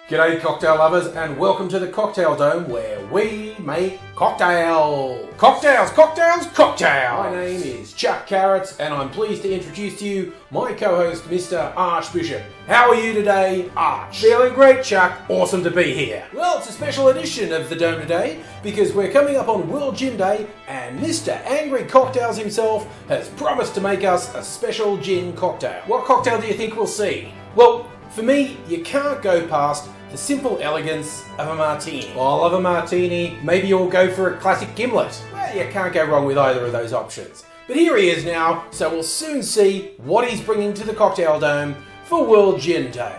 G'day cocktail lovers and welcome to the Cocktail Dome where we make cocktails. Cocktails, cocktails, cocktails! My name is Chuck Carrots and I'm pleased to introduce to you my co-host Mr. Archbishop. How are you today, Arch? Feeling great, Chuck. Awesome to be here. Well, it's a special edition of the Dome today because we're coming up on World Gin Day and Mr. Angry Cocktails himself has promised to make us a special gin cocktail. What cocktail do you think we'll see? Well, for me, you can't go past the simple elegance of a martini. Well, I love a martini. Maybe you'll go for a classic gimlet. Well, you can't go wrong with either of those options. But here he is now, so we'll soon see what he's bringing to the Cocktail Dome for World Gin Day.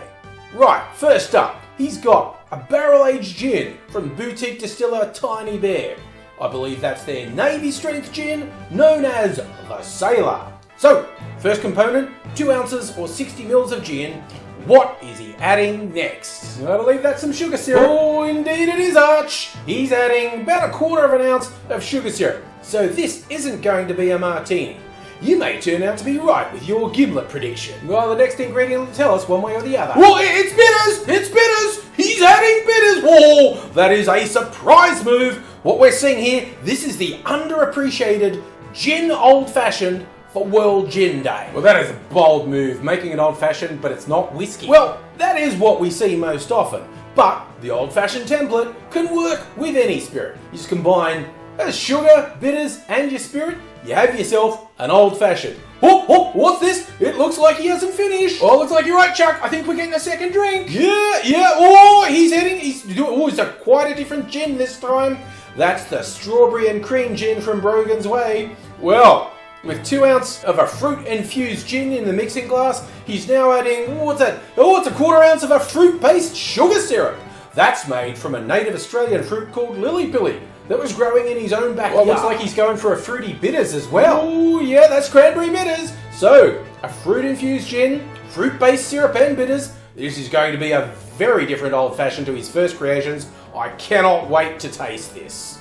Right, first up, he's got a barrel-aged gin from boutique distiller Tiny Bear. I believe that's their Navy strength gin, known as the Sailor. So, first component, 2 ounces or 60 mils of gin. What is he adding next? I believe that's some sugar syrup. Oh, indeed it is, Arch. He's adding about 1/4 of an ounce of sugar syrup. So this isn't going to be a martini. You may turn out to be right with your gimlet prediction. Well, the next ingredient will tell us one way or the other. Well, it's bitters! It's bitters! He's adding bitters! Whoa! That is a surprise move. What we're seeing here, this is the underappreciated gin old-fashioned for World Gin Day. Well, that is a bold move, making it old-fashioned, but it's not whiskey. Well, that is what we see most often, but the old-fashioned template can work with any spirit. You just combine sugar, bitters, and your spirit, you have yourself an old-fashioned. Oh, what's this? It looks like he hasn't finished. Oh, looks like you're right, Chuck. I think we're getting a second drink. Yeah. Oh, it's quite a different gin this time. That's the strawberry and cream gin from Brogan's Way. Well, with 2 ounces of a fruit-infused gin in the mixing glass, he's now adding, what's that? Oh, it's 1/4 ounce of a fruit-based sugar syrup. That's made from a native Australian fruit called Lily Pilly that was growing in his own backyard. Well, looks like he's going for a fruity bitters as well. Oh, yeah, that's cranberry bitters. So, a fruit-infused gin, fruit-based syrup and bitters. This is going to be a very different old-fashioned to his first creations. I cannot wait to taste this.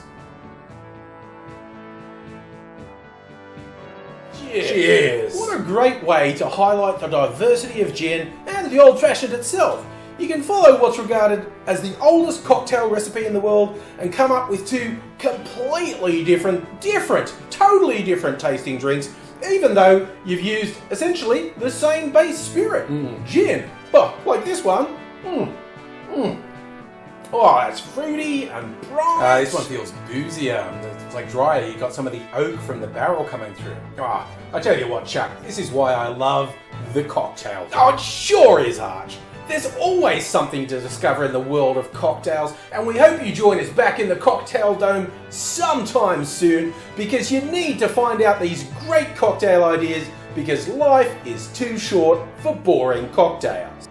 Cheers! What a great way to highlight the diversity of gin and the old-fashioned itself. You can follow what's regarded as the oldest cocktail recipe in the world and come up with 2 completely totally different tasting drinks, even though you've used essentially the same base spirit, gin. But like this one, oh, that's fruity and bright. This one feels boozier. It's like drier. You got some of the oak from the barrel coming through. I tell you what, Chuck, this is why I love the cocktail. Oh, it sure is, Arch. There's always something to discover in the world of cocktails, and we hope you join us back in the Cocktail Dome sometime soon, because you need to find out these great cocktail ideas, because life is too short for boring cocktails.